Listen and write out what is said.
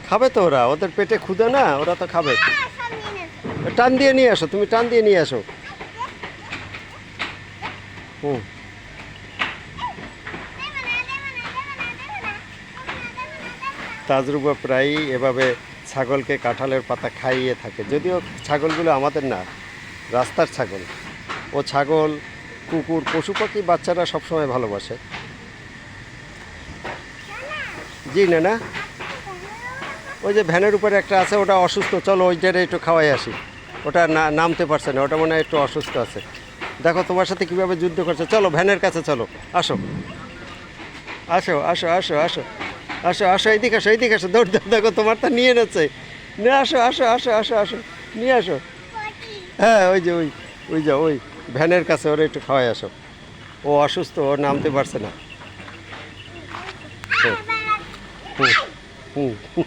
খাবে তো ওরা, ওদের পেটে ক্ষুধা না, ওরা তো খাবে। টান দিয়ে নিয়ে আসো, তুমি টান দিয়ে নিয়ে আসো। হুম। তাজরুবা প্রায়ই এভাবে ছাগলকে কাঁঠালের পাতা খাইয়ে থাকে, যদিও ছাগলগুলো আমাদের না, রাস্তার ছাগল। ও ছাগল, কুকুর, পশু পাখি বাচ্চারা সবসময় ভালোবাসে। জি না না, ওই যে ভ্যানের উপরে একটা আছে, ওটা অসুস্থ, চলো ওইটারে একটু খাওয়াই আসি। ওটা নামতে পারছে না, ওটা মনে হয় একটু অসুস্থ আছে। দেখো তোমার সাথে কীভাবে যুদ্ধ করছে, চলো ভ্যানের কাছে চলো, আসো আসো আসো আসো আসো আসো আসো, এইদিকে আসো, এইদিকে আসো, দৌড় দৌড়, দেখো তোমার তা নিয়ে এনেছে। নিয়ে আসো আসো আসো আসো আসো, নিয়ে আসো। হ্যাঁ ওই যে ওই যে ওই ভ্যানের কাছে ওরা একটু খাওয়াই আসো। ও অসুস্থ, ও নামতে পারছে না। হুম হুম হুম।